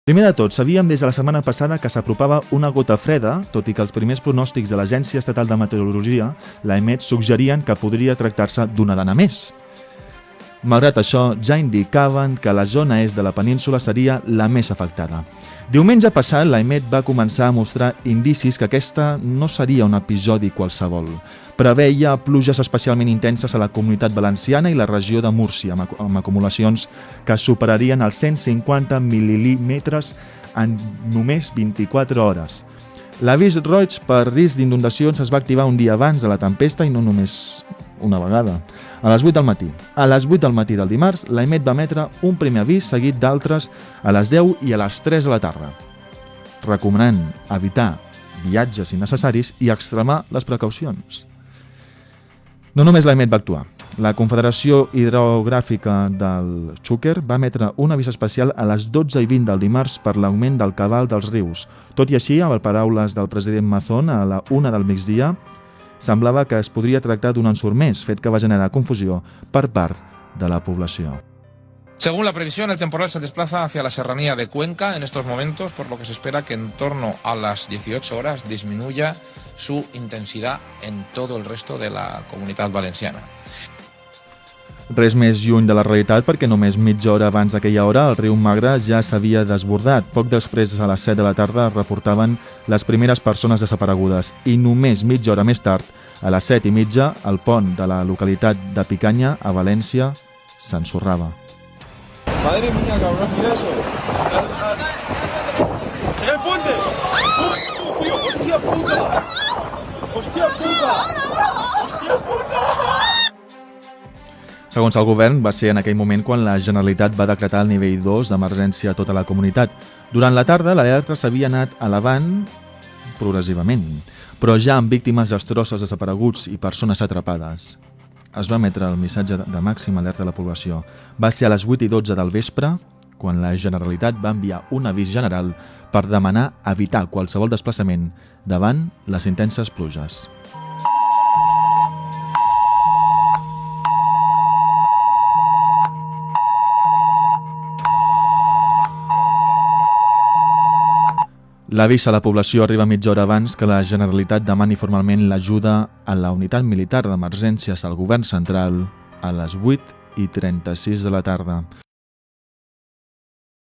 Primer de tot, sabíem des de la setmana passada que s'apropava una gota freda, tot i que els primers pronòstics de l'Agència Estatal de Meteorologia, l'AEMET, suggerien que podria tractar-se d'una dana més. Malgrat això, ja indicaven que la zona est de la península seria la més afectada. Diumenge passat, l'AEMET va començar a mostrar indicis que aquesta no seria un episodi qualsevol. Preveia pluges especialment intenses a la Comunitat Valenciana i la regió de Múrcia, amb acumulacions que superarien els 150 mil·límetres en només 24 hores. L'avís roig per risc d'inundacions es va activar un dia abans de la tempesta i no només una vegada, a les 8 del matí. A les 8 del matí del dimarts, l'AEMET va emetre un primer avís seguit d'altres a les 10 i a les 3 de la tarda, recomanant evitar viatges innecessaris i extremar les precaucions. No només l'AEMET va actuar. La Confederació Hidrogràfica del Xúquer va emetre un avís especial a les 12 i 20 del dimarts per l'augment del cabal dels rius. Tot i així, amb paraules del president Mazón, a la 1 del migdia, semblava que es podria tractar d'un ensurt més, fet que va generar confusió per part de la població. Según la previsión, el temporal se desplaza hacia la serranía de Cuenca en estos momentos, por lo que se espera que en torno a las 18 horas disminuya su intensidad en todo el resto de la Comunitat Valenciana. Res més lluny de la realitat perquè només mitja hora abans d'aquella hora el riu Magre ja s'havia desbordat. Poc després, a les 7 de la tarda, es reportaven les primeres persones desaparegudes i només mitja hora més tard, a les 7:30, el pont de la localitat de Picanya, a València, s'ensorrava. Madre mía, cabrón, mira eso. ¡Llega el puente! ¡Hostia puta! ¡Hostia puta! ¡Hostia puta! Segons el govern, va ser en aquell moment quan la Generalitat va decretar el nivell 2 d'emergència a tota la comunitat. Durant la tarda, l'alerta s'havia anat elevant progressivament, però ja amb víctimes destrosses, desapareguts i persones atrapades. Es va emetre el missatge de màxima alerta a la població. Va ser a les 8:12 del vespre quan la Generalitat va enviar un avís general per demanar evitar qualsevol desplaçament davant les intenses pluges. L'avís a la població arriba mitja hora abans que la Generalitat demani formalment l'ajuda a la unitat militar d'emergències al govern central a les 8:36 de la tarda.